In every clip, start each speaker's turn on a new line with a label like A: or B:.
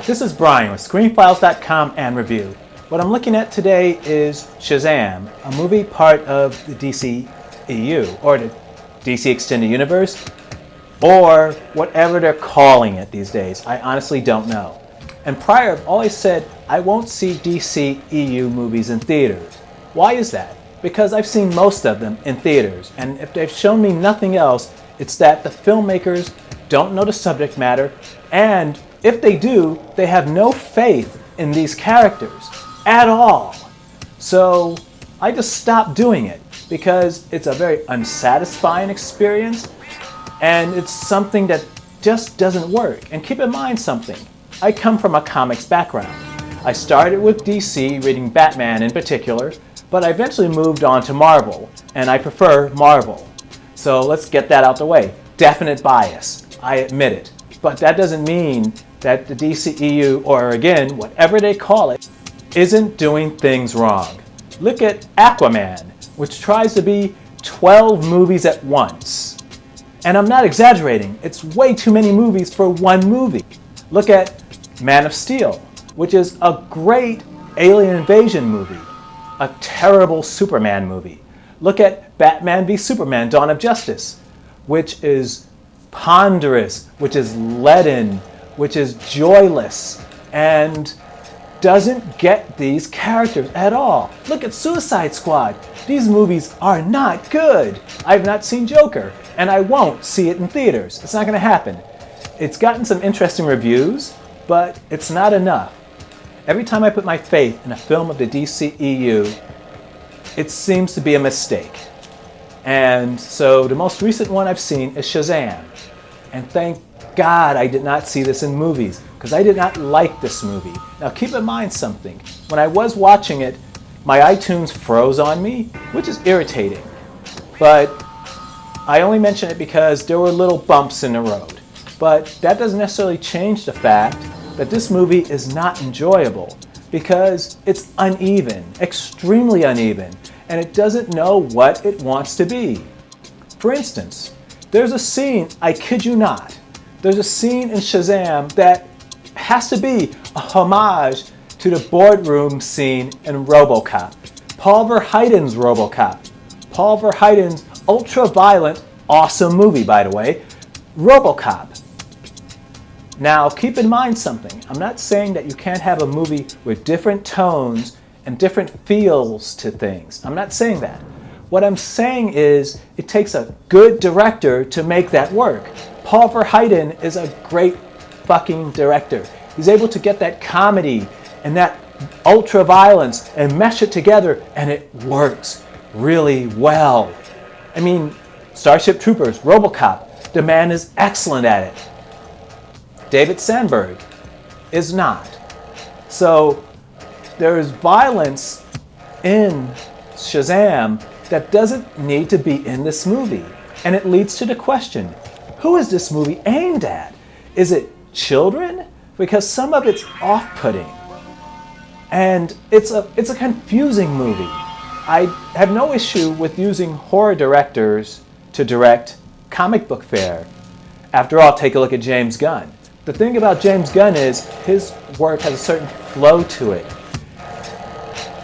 A: This is Brian with ScreenFiles.com and Review. What I'm looking at today is Shazam, a movie part of the DC EU, or the DC Extended Universe, or whatever they're calling it these days. I honestly don't know. And prior, I've always said I won't see DC EU movies in theaters. Why is that? Because I've seen most of them in theaters, and if they've shown me nothing else, it's that the filmmakers don't know the subject matter, and if they do, they have no faith in these characters at all. So I just stopped doing it because it's a very unsatisfying experience and it's something that just doesn't work. And keep in mind something, I come from a comics background. I started with DC, reading Batman in particular, but I eventually moved on to Marvel, and I prefer Marvel. So let's get that out the way. Definite bias, I admit it. But that doesn't mean that the DCEU, or again, whatever they call it, isn't doing things wrong. Look at Aquaman, which tries to be 12 movies at once. And I'm not exaggerating, it's way too many movies for one movie. Look at Man of Steel, which is a great alien invasion movie, a terrible Superman movie. Look at Batman v Superman, Dawn of Justice, which is ponderous, which is leaden, which is joyless, and doesn't get these characters at all. Look at Suicide Squad. These movies are not good. I've not seen Joker, and I won't see it in theaters. It's not going to happen. It's gotten some interesting reviews, but it's not enough. Every time I put my faith in a film of the DCEU, it seems to be a mistake. And so the most recent one I've seen is Shazam. And thank God I did not see this in movies, because I did not like this movie. Now keep in mind something. When I was watching it, my iTunes froze on me, which is irritating. But I only mention it because there were little bumps in the road. But that doesn't necessarily change the fact that this movie is not enjoyable, because it's uneven, extremely uneven, and it doesn't know what it wants to be. For instance, there's a scene, I kid you not, there's a scene in Shazam that has to be a homage to the boardroom scene in RoboCop. Paul Verhoeven's RoboCop. Paul Verhoeven's ultra-violent, awesome movie, by the way, RoboCop. Now, keep in mind something. I'm not saying that you can't have a movie with different tones and different feels to things. I'm not saying that. What I'm saying is it takes a good director to make that work. Paul Verhoeven is a great fucking director. He's able to get that comedy and that ultra violence and mesh it together, and it works really well. I mean, Starship Troopers, RoboCop, the man is excellent at it. David Sandberg is not. So there is violence in Shazam that doesn't need to be in this movie. And it leads to the question, who is this movie aimed at? Is it children? Because some of it's off-putting. And it's a confusing movie. I have no issue with using horror directors to direct comic book fare. After all, take a look at James Gunn. The thing about James Gunn is his work has a certain flow to it.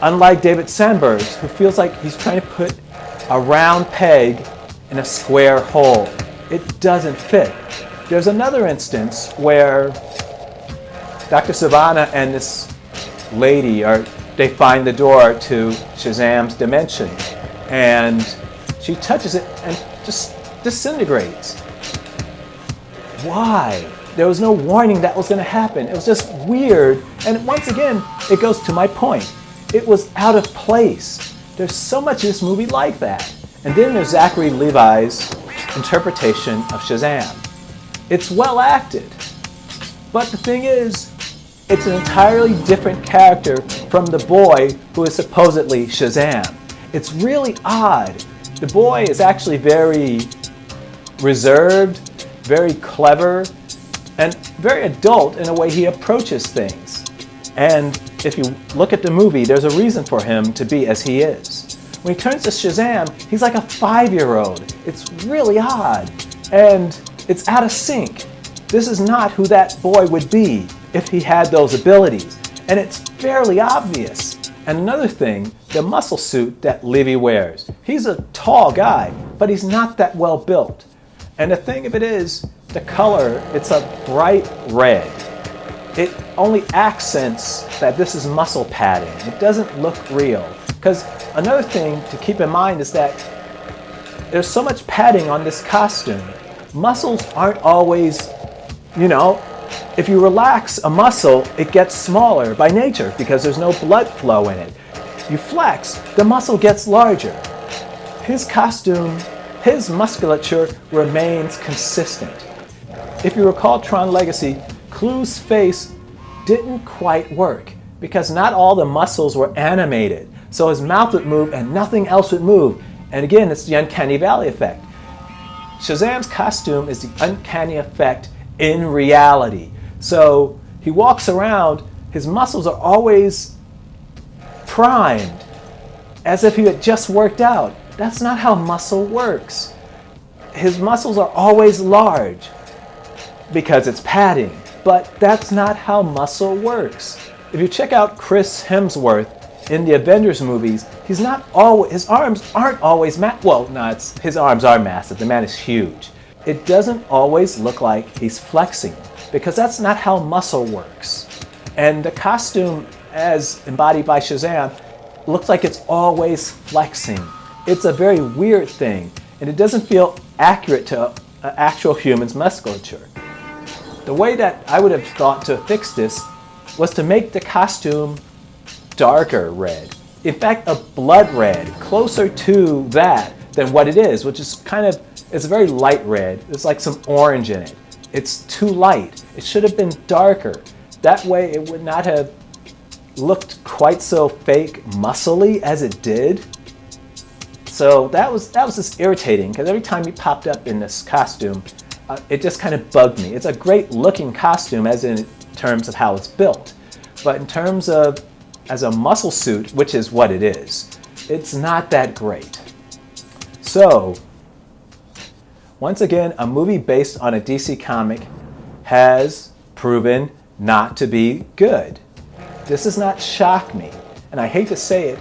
A: Unlike David Sandberg, who feels like he's trying to put a round peg in a square hole. It doesn't fit. There's another instance where Dr. Savannah and this lady they find the door to Shazam's dimension, and she touches it and just disintegrates. Why? There was no warning that was going to happen. It was just weird. And once again, it goes to my point. It was out of place. There's so much of this movie like that. And then there's Zachary Levi's interpretation of Shazam. It's well acted. But the thing is, it's an entirely different character from the boy who is supposedly Shazam. It's really odd. The boy is actually very reserved, very clever, and very adult in the way he approaches things. And if you look at the movie, there's a reason for him to be as he is. When he turns to Shazam, he's like a 5-year-old. It's really odd, and it's out of sync. This is not who that boy would be if he had those abilities, and it's fairly obvious. And another thing, the muscle suit that Levy wears. He's a tall guy, but he's not that well built. And the thing of it is, the color, it's a bright red. It only accents that this is muscle padding. It doesn't look real. Because another thing to keep in mind is that there's so much padding on this costume. Muscles aren't always, if you relax a muscle, it gets smaller by nature because there's no blood flow in it. You flex, the muscle gets larger. His costume, his musculature remains consistent. If you recall Tron Legacy, Clue's face didn't quite work because not all the muscles were animated. So his mouth would move and nothing else would move. And again, it's the uncanny valley effect. Shazam's costume is the uncanny effect in reality. So he walks around, his muscles are always primed, as if he had just worked out. That's not how muscle works. His muscles are always large because it's padding, but that's not how muscle works. If you check out Chris Hemsworth in the Avengers movies, his arms aren't always his arms are massive, the man is huge. It doesn't always look like he's flexing because that's not how muscle works. And the costume as embodied by Shazam looks like it's always flexing. It's a very weird thing, and it doesn't feel accurate to an actual human's musculature. The way that I would have thought to fix this was to make the costume darker red. In fact, a blood red, closer to that than what it is, which is it's a very light red. There's like some orange in it. It's too light. It should have been darker. That way it would not have looked quite so fake muscly as it did. So that was just irritating because every time he popped up in this costume, it just kind of bugged me. It's a great looking costume as in terms of how it's built. But in terms of as a muscle suit, which is what it is, it's not that great. So, once again, a movie based on a DC comic has proven not to be good. This does not shock me, and I hate to say it,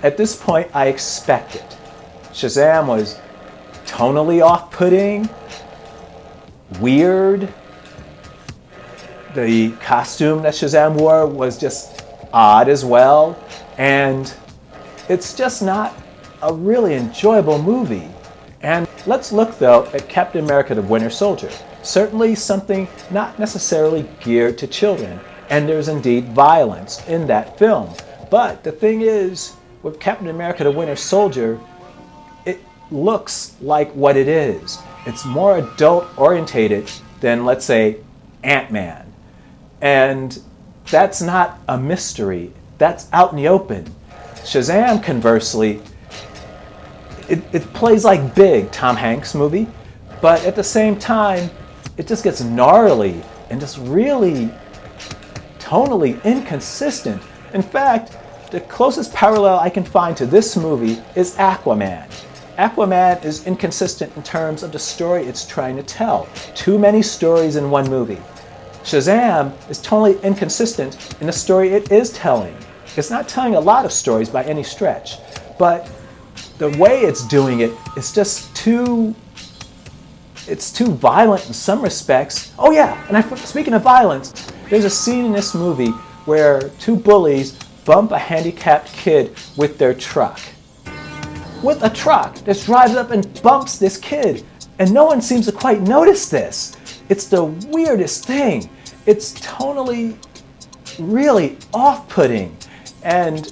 A: at this point I expect it. Shazam was tonally off-putting, weird. The costume that Shazam wore was just odd as well, and it's just not a really enjoyable movie. And let's look though at Captain America the Winter Soldier. Certainly something not necessarily geared to children, and there's indeed violence in that film. But the thing is, with Captain America the Winter Soldier, it looks like what it is. It's more adult orientated than, let's say, Ant-Man. And that's not a mystery. That's out in the open. Shazam, conversely, it plays like Big, Tom Hanks movie, but at the same time, it just gets gnarly and just really tonally inconsistent. In fact, the closest parallel I can find to this movie is Aquaman. Aquaman is inconsistent in terms of the story it's trying to tell. Too many stories in one movie. Shazam is totally inconsistent in the story it is telling. It's not telling a lot of stories by any stretch, but the way it's doing it is just it's too violent in some respects. Oh yeah, and speaking of violence, there's a scene in this movie where two bullies bump a handicapped kid with their truck. With a truck that drives up and bumps this kid, and no one seems to quite notice this. It's the weirdest thing. It's tonally really off-putting, and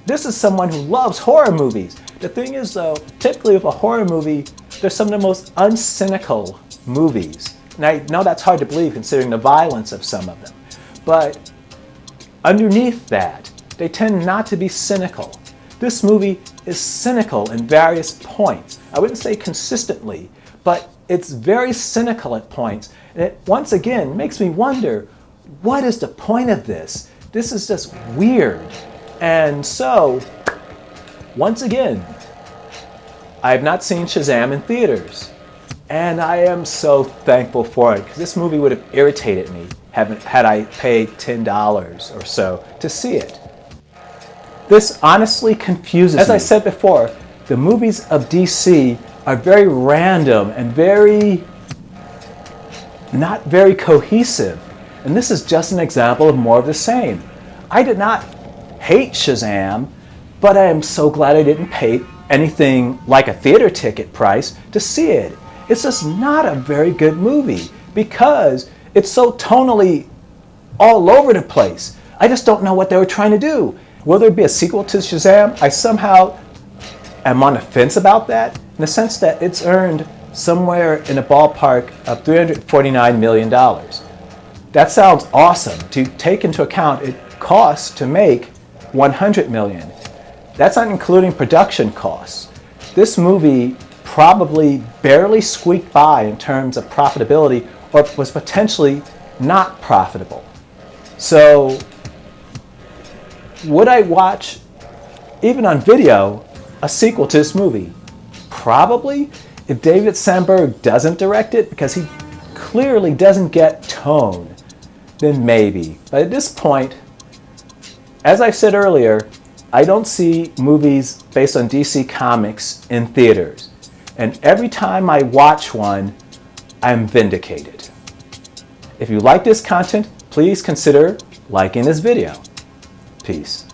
A: this is someone who loves horror movies. The thing is though, typically with a horror movie, they're some of the most uncynical movies. And I know that's hard to believe considering the violence of some of them. But underneath that, they tend not to be cynical. This movie is cynical in various points. I wouldn't say consistently, but it's very cynical at points. And it once again makes me wonder, what is the point of this? This is just weird. And so, once again, I have not seen Shazam in theaters. And I am so thankful for it, because this movie would have irritated me had I paid $10 or so to see it. This honestly confuses me. As I said before, the movies of DC are very random and not very cohesive. And this is just an example of more of the same. I did not hate Shazam, but I am so glad I didn't pay anything like a theater ticket price to see it. It's just not a very good movie because it's so tonally all over the place. I just don't know what they were trying to do. Will there be a sequel to Shazam? I somehow am on the fence about that, in the sense that it's earned somewhere in the ballpark of $349 million. That sounds awesome to take into account it costs to make $100 million. That's not including production costs. This movie probably barely squeaked by in terms of profitability, or was potentially not profitable. So would I watch, even on video, a sequel to this movie? Probably, if David Sandberg doesn't direct it, because he clearly doesn't get tone, then maybe. But at this point, as I said earlier, I don't see movies based on DC Comics in theaters. And every time I watch one, I'm vindicated. If you like this content, please consider liking this video. Peace.